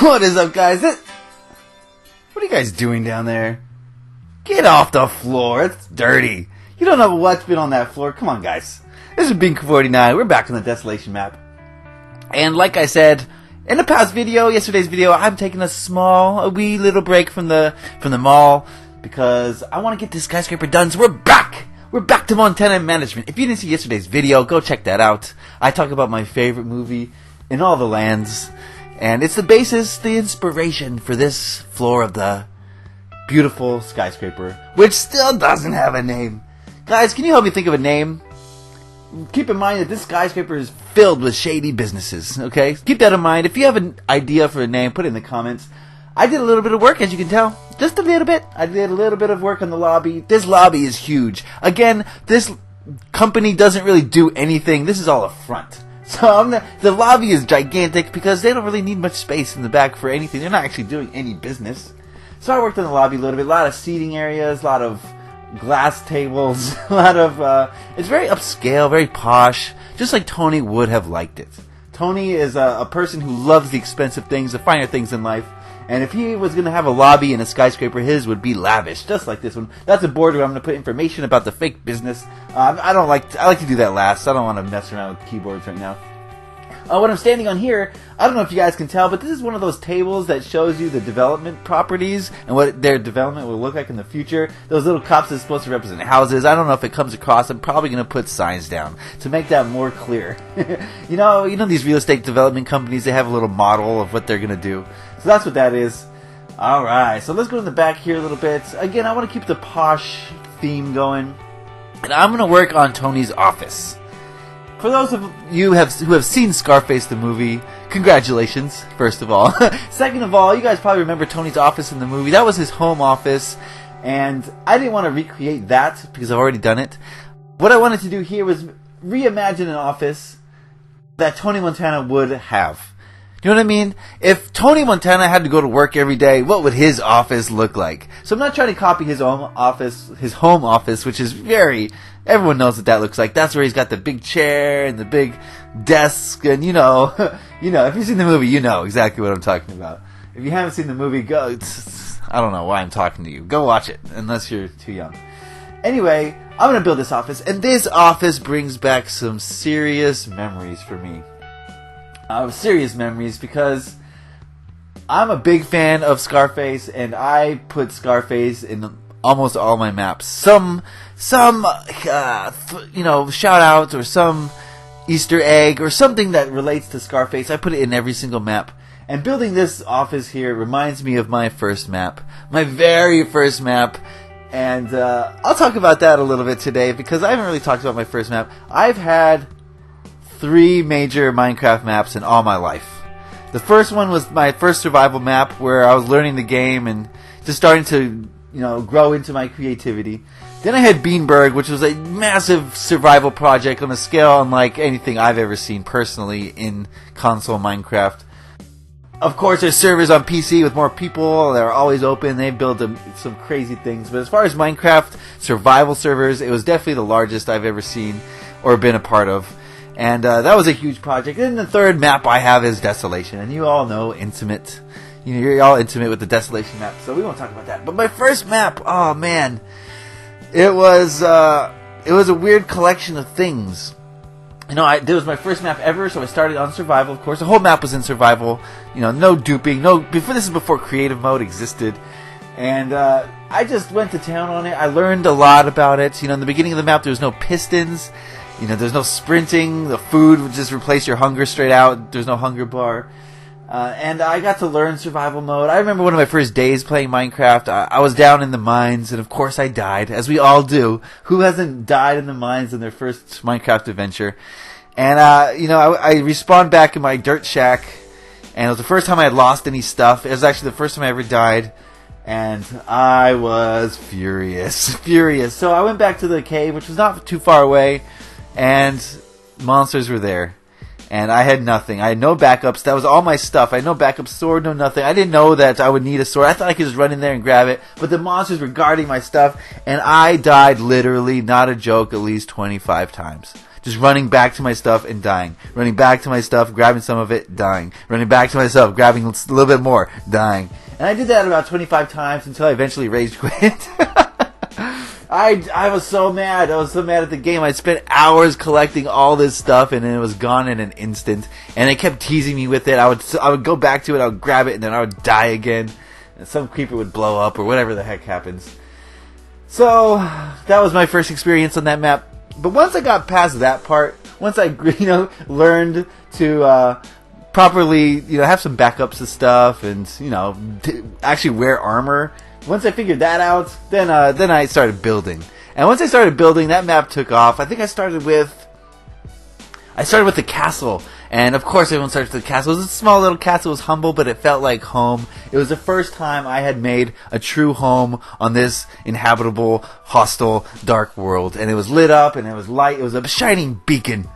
What is up, guys? What are you guys doing down there? Get off the floor. It's dirty. You don't know what's been on that floor. Come on, guys. This is Beancrew49. We're back on the Desolation map. And like I said in the past video, yesterday's video, I'm taking a wee little break from the mall because I want to get this skyscraper done. So we're back. We're back to Montana management. If you didn't see yesterday's video, go check that out. I talk about my favorite movie in all the lands. And it's the basis, the inspiration for this floor of the beautiful skyscraper, which still doesn't have a name. Guys, can you help me think of a name? Keep in mind that this skyscraper is filled with shady businesses, okay? Keep that in mind. If you have an idea for a name, put it in the comments. I did a little bit of work, as you can tell. Just a little bit. I did a little bit of work on the lobby. This lobby is huge. Again, this company doesn't really do anything. This is all a front. So the lobby is gigantic because they don't really need much space in the back for anything. They're not actually doing any business. So I worked on the lobby a little bit. A lot of seating areas, a lot of glass tables, a lot of... it's very upscale, very posh, just like Tony would have liked it. Tony is a person who loves the expensive things, the finer things in life. And if he was going to have a lobby in a skyscraper, his would be lavish, just like this one. That's a board where I'm going to put information about the fake business. I like to do that last. I don't want to mess around with keyboards right now. What I'm standing on here, I don't know if you guys can tell, but this is one of those tables that shows you the development properties and what their development will look like in the future. Those little cups are supposed to represent houses. I don't know if it comes across. I'm probably going to put signs down to make that more clear. You know these real estate development companies, they have a little model of what they're going to do. So that's what that is. Alright, so let's go in the back here a little bit. Again, I want to keep the posh theme going. And I'm going to work on Tony's office. For those of you who have seen Scarface the movie, congratulations, first of all. Second of all, you guys probably remember Tony's office in the movie. That was his home office, and I didn't want to recreate that because I've already done it. What I wanted to do here was reimagine an office that Tony Montana would have. You know what I mean? If Tony Montana had to go to work every day, what would his office look like? So I'm not trying to copy his home office, which is everyone knows what that looks like. That's where he's got the big chair and the big desk, and if you've seen the movie, you know exactly what I'm talking about. If you haven't seen the movie, I don't know why I'm talking to you. Go watch it, unless you're too young. Anyway, I'm going to build this office, and this office brings back some serious memories for me. Serious memories because I'm a big fan of Scarface, and I put Scarface in almost all my maps. Some shout outs or some Easter egg or something that relates to Scarface. I put it in every single map. And building this office here reminds me of my first map, my very first map. And I'll talk about that a little bit today because I haven't really talked about my first map. I've had 3 major Minecraft maps in all my life. The first one was my first survival map where I was learning the game and just starting to, grow into my creativity. Then I had Beanberg, which was a massive survival project on a scale unlike anything I've ever seen personally in console Minecraft. Of course, there's servers on PC with more people. They're always open. They build some crazy things. But as far as Minecraft survival servers, it was definitely the largest I've ever seen or been a part of. And that was a huge project. And the third map I have is Desolation. And you all know Intimate. You're all intimate with the Desolation map, so we won't talk about that. But my first map, oh man, it was a weird collection of things. It was my first map ever, so I started on survival. Of course, the whole map was in survival. No duping, this is before creative mode existed. And I just went to town on it. I learned a lot about it. In the beginning of the map, there was no pistons. There's no sprinting. The food would just replace your hunger straight out. There's no hunger bar. And I got to learn survival mode. I remember one of my first days playing Minecraft. I was down in the mines, and of course I died, as we all do. Who hasn't died in the mines in their first Minecraft adventure? And, I respawned back in my dirt shack, and it was the first time I had lost any stuff. It was actually the first time I ever died. And I was furious. So I went back to the cave, which was not too far away. And monsters were there. And I had nothing. I had no backups. That was all my stuff. I had no backup sword, no nothing. I didn't know that I would need a sword. I thought I could just run in there and grab it. But the monsters were guarding my stuff. And I died literally, not a joke, at least 25 times. just running back to my stuff and dying. Running back to my stuff, grabbing some of it, dying. Running back to myself, grabbing a little bit more, dying. And I did that about 25 times until I eventually rage quit. I was so mad. I was so mad at the game. I spent hours collecting all this stuff, and then it was gone in an instant. And they kept teasing me with it. I would go back to it, I would grab it, and then I would die again. And some creeper would blow up, or whatever the heck happens. So, that was my first experience on that map. But once I got past that part, once I, learned to properly, have some backups of stuff, and, actually wear armor. Once I figured that out, then I started building. And once I started building, that map took off. I think I started with the castle. And of course everyone starts with the castle. It was a small little castle. It was humble, but it felt like home. It was the first time I had made a true home on this inhabitable, hostile, dark world. And it was lit up, and it was light. It was a shining beacon.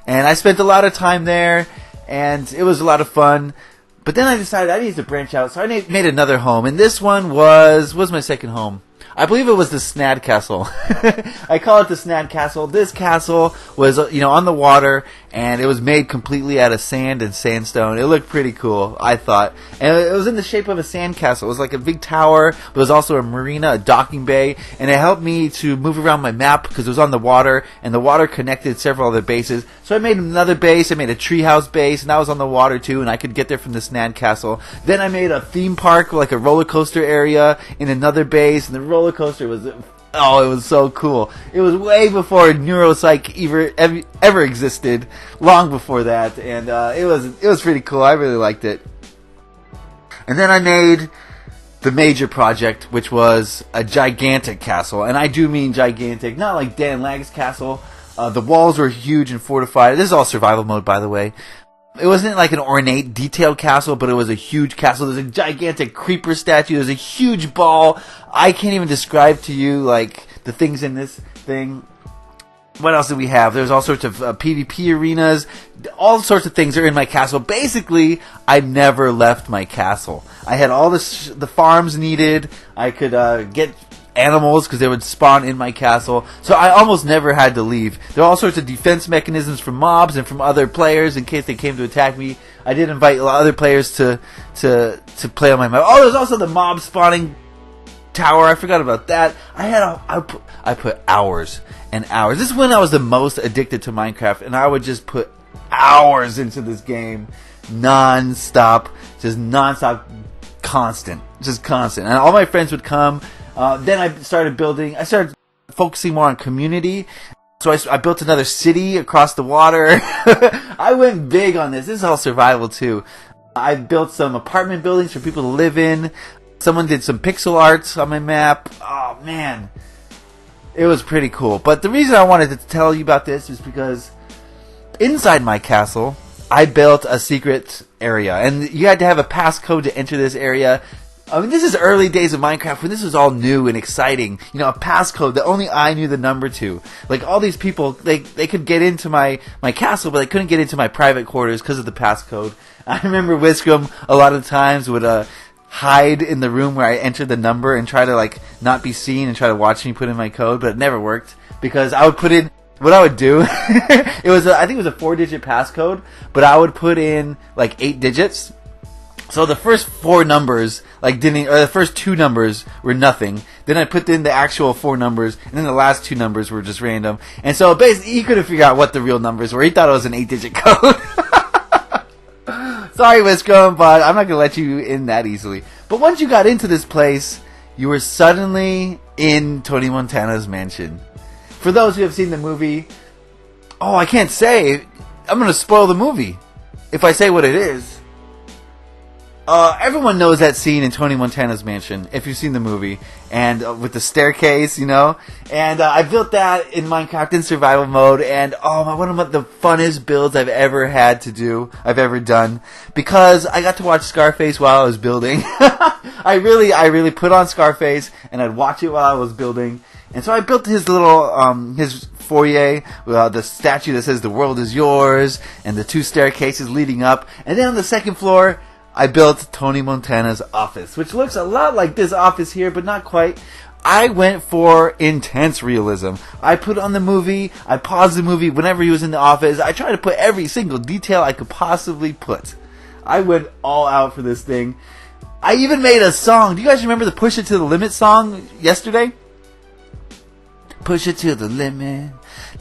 And I spent a lot of time there, and it was a lot of fun. But then I decided I needed to branch out, so I made another home, and this one was my second home. I believe it was the Snad Castle. I call it the Snad Castle. This castle was, on the water, and it was made completely out of sand and sandstone. It looked pretty cool, I thought. And it was in the shape of a sand castle. It was like a big tower, but it was also a marina, a docking bay, and it helped me to move around my map because it was on the water, and the water connected several other bases. So I made another base. I made a treehouse base, and that was on the water too, and I could get there from the Snad Castle. Then I made a theme park, like a roller coaster area, in another base, and the roller coaster was, it was so cool. It was way before neuropsych ever existed, long before that, and it was pretty cool. I really liked it. And then I made the major project, which was a gigantic castle, and I do mean gigantic, not like Dan Lag's castle. The walls were huge and fortified. This is all survival mode, by the way. It wasn't like an ornate, detailed castle, but it was a huge castle. There's a gigantic creeper statue. There's a huge ball. I can't even describe to you, like, the things in this thing. What else did we have? There's all sorts of PvP arenas. All sorts of things are in my castle. Basically, I never left my castle. I had all the farms needed. I could get animals because they would spawn in my castle, so I almost never had to leave. There are all sorts of defense mechanisms from mobs and from other players in case they came to attack me. I did invite a lot of other players to play on my map. Oh, there's also the mob spawning tower. I forgot about that. I put hours and hours. This is when I was the most addicted to Minecraft, and I would just put hours into this game, non-stop, constant, and all my friends would come. Then I started building. I started focusing more on community. So I built another city across the water. I went big on this. This is all survival too. I built some apartment buildings for people to live in. Someone did some pixel arts on my map. Oh man, it was pretty cool. But the reason I wanted to tell you about this is because inside my castle, I built a secret area, and you had to have a passcode to enter this area. I mean, this is early days of Minecraft when this was all new and exciting. A passcode that only I knew the number to. Like, all these people, they could get into my castle, but they couldn't get into my private quarters because of the passcode. I remember Whiscrum a lot of times would hide in the room where I entered the number and try to, not be seen and try to watch me put in my code, but it never worked. Because I would put in, what I would do, I think it was a 4-digit passcode, but I would put in, 8 digits. So the first 4 numbers, the first 2 numbers were nothing. Then I put in the actual 4 numbers, and then the last 2 numbers were just random. And so basically, he couldn't figure out what the real numbers were. He thought it was an 8-digit code. Sorry, Whiscrum, but I'm not going to let you in that easily. But once you got into this place, you were suddenly in Tony Montana's mansion. For those who have seen the movie, I can't say. I'm going to spoil the movie if I say what it is. Everyone knows that scene in Tony Montana's mansion, if you've seen the movie, and with the staircase, and I built that in Minecraft in survival mode, and one of the funnest builds I've ever done, because I got to watch Scarface while I was building. I really put on Scarface, and I'd watch it while I was building, and so I built his little, his foyer, the statue that says "The world is yours," and the 2 staircases leading up, and then on the second floor, I built Tony Montana's office, which looks a lot like this office here, but not quite. I went for intense realism. I put on the movie, I paused the movie whenever he was in the office. I tried to put every single detail I could possibly put. I went all out for this thing. I even made a song. Do you guys remember the Push It to the Limit song yesterday? Push it to the limit,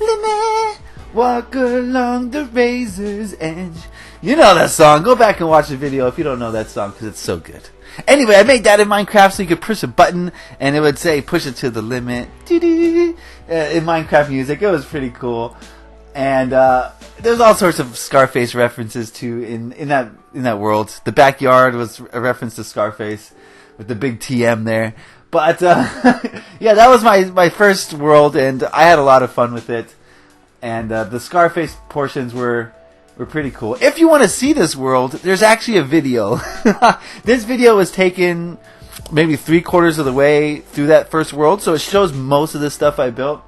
limit, walk along the razor's edge. You know that song. Go back and watch the video if you don't know that song, because it's so good. Anyway, I made that in Minecraft so you could push a button and it would say push it to the limit in Minecraft music. It was pretty cool. And there's all sorts of Scarface references too in that world. The backyard was a reference to Scarface with the big TM there. But yeah, that was my first world, and I had a lot of fun with it. And the Scarface portions were pretty cool. If you want to see this world, there's actually a video. This video was taken maybe 3/4 of the way through that first world, so it shows most of the stuff I built.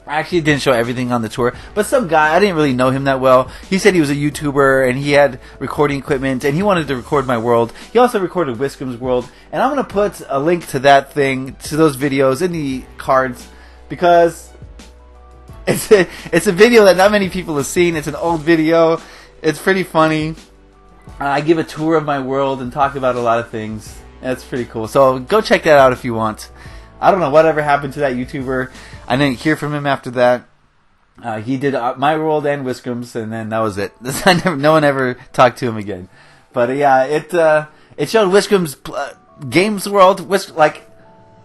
I actually didn't show everything on the tour, but some guy, I didn't really know him that well. He said he was a YouTuber and he had recording equipment and he wanted to record my world. He also recorded Whiskum's world, and I'm going to put a link to that thing, to those videos in the cards, because it's a video that not many people have seen. It's an old video. It's pretty funny. I give a tour of my world and talk about a lot of things. That's pretty cool. So go check that out if you want. I don't know whatever happened to that YouTuber. I didn't hear from him after that. He did my world and Whiskum's, and then that was it. No one ever talked to him again. But yeah, it showed Whiskum's games world.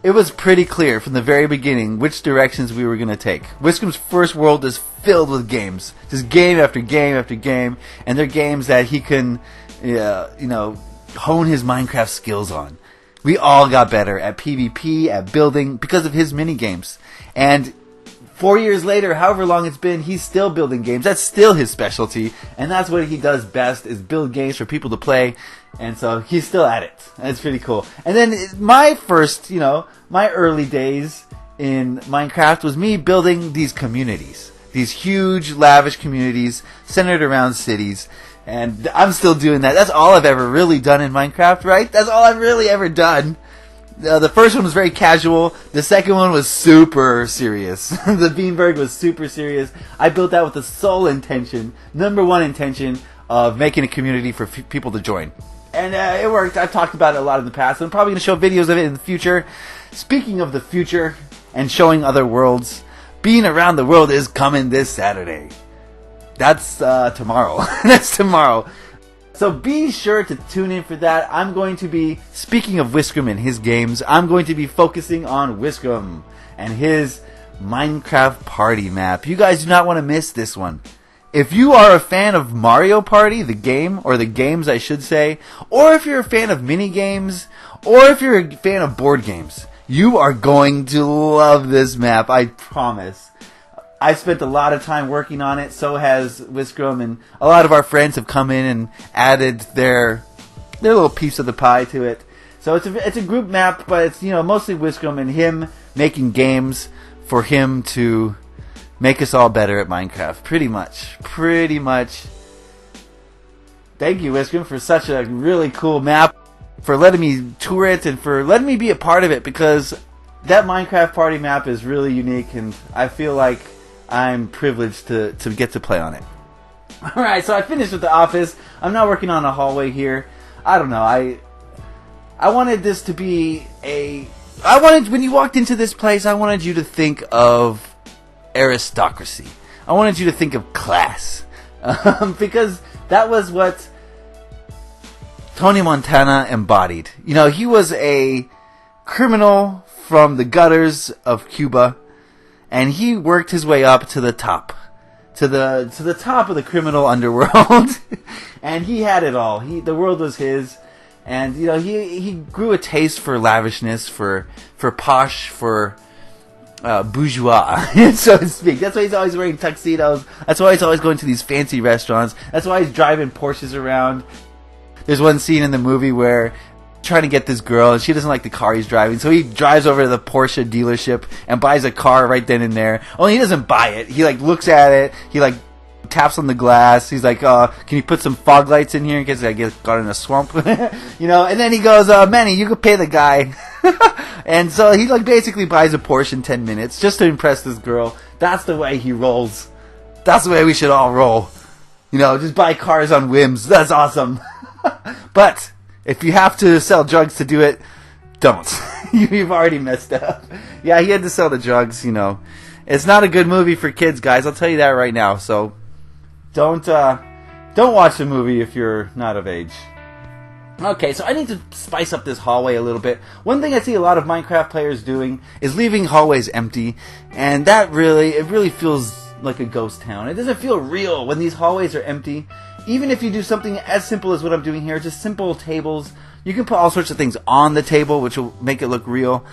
It was pretty clear from the very beginning which directions we were going to take. Whiskum's first world is filled with games, just game after game after game, and they're games that he can, hone his Minecraft skills on. We all got better at PvP, at building, because of his mini games. And 4 years later, however long it's been, he's still building games. That's still his specialty, and that's what he does best, is build games for people to play. And so he's still at it. That's pretty cool. And then my first, my early days in Minecraft was me building these communities. These huge, lavish communities centered around cities. And I'm still doing that. That's all I've ever really done in Minecraft, right? That's all I've really ever done. The first one was very casual. The second one was super serious. The Beanberg was super serious. I built that with the sole intention, number one intention, of making a community for people to join. And it worked. I've talked about it a lot in the past. I'm probably going to show videos of it in the future. Speaking of the future and showing other worlds, Being Around the World is coming this Saturday. That's tomorrow. That's tomorrow. So be sure to tune in for that. I'm going to be, speaking of Whiskum and his games, I'm going to be focusing on Whiskum and his Minecraft party map. You guys do not want to miss this one. If you are a fan of Mario Party, the game, or the games I should say, or if you're a fan of mini games, or if you're a fan of board games, you are going to love this map, I promise. I spent a lot of time working on it, so has Whiskum, and a lot of our friends have come in and added their little piece of the pie to it. So it's a group map, but it's mostly Whiskum and him making games for him to make us all better at Minecraft. Pretty much. Thank you, Whiskum, for such a really cool map, for letting me tour it, and for letting me be a part of it, because that Minecraft party map is really unique, and I feel like I'm privileged to get to play on it. Alright, so I finished with the office. I'm now working on a hallway here. I don't know, I wanted this to be when you walked into this place, I wanted you to think of aristocracy. I wanted you to think of class. Because that was what Tony Montana embodied. He was a criminal from the gutters of Cuba, and he worked his way up to the top. To the top of the criminal underworld. And he had it all. The world was his. And he grew a taste for lavishness, for posh, for bourgeois, so to speak. That's why he's always wearing tuxedos. That's why he's always going to these fancy restaurants. That's why he's driving Porsches around. There's one scene in the movie where trying to get this girl, and she doesn't like the car he's driving, so he drives over to the Porsche dealership and buys a car right then and there. Only he doesn't buy it. He looks at it. He taps on the glass. He's like, can you put some fog lights in here in case I get caught in a swamp? And then he goes, Manny, you could pay the guy. And so he like basically buys a Porsche in 10 minutes just to impress this girl. That's the way he rolls. That's the way we should all roll. You know, just buy cars on whims. That's awesome. But if you have to sell drugs to do it, don't. You've already messed up. Yeah, he had to sell the drugs, you know. It's not a good movie for kids, guys. I'll tell you that right now. So don't watch the movie if you're not of age. Okay, so I need to spice up this hallway a little bit. One thing I see a lot of Minecraft players doing is leaving hallways empty, and that really feels like a ghost town. It doesn't feel real when these hallways are empty. Even if you do something as simple as what I'm doing here, just simple tables, you can put all sorts of things on the table, which will make it look real.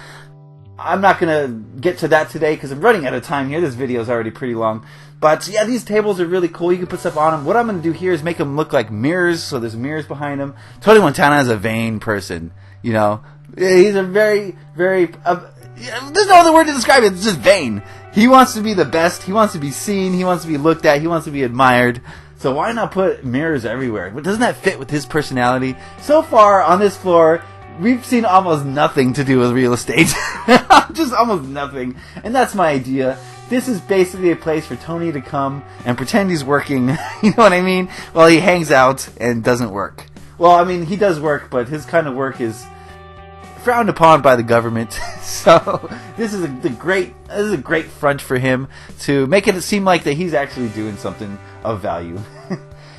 I'm not going to get to that today because I'm running out of time here. This video is already pretty long. But yeah, these tables are really cool. You can put stuff on them. What I'm going to do here is make them look like mirrors. So there's mirrors behind them. Tony Montana is a vain person. You know, he's a very, very... there's no other word to describe it. It's just vain. He wants to be the best. He wants to be seen. He wants to be looked at. He wants to be admired. So why not put mirrors everywhere? But doesn't that fit with his personality? So far on this floor, we've seen almost nothing to do with real estate. Just almost nothing. And that's my idea. This is basically a place for Tony to come and pretend he's working, you know what I mean? While he hangs out and doesn't work. Well, I mean, he does work, but his kind of work is frowned upon by the government. So this is a great front for him to make it seem like that he's actually doing something of value.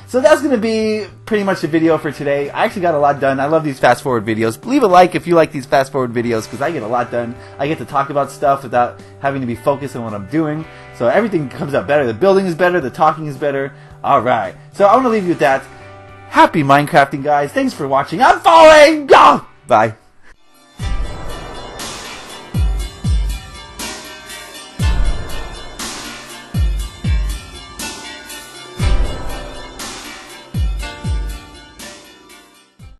So that's going to be pretty much the video for today. I actually got a lot done. I love these fast forward videos. Leave a like if you like these fast forward videos because I get a lot done. I get to talk about stuff without having to be focused on what I'm doing. So everything comes out better. The building is better. The talking is better. Alright. So I want to leave you with that. Happy Minecrafting, guys. Thanks for watching. I'm falling! Go! Bye.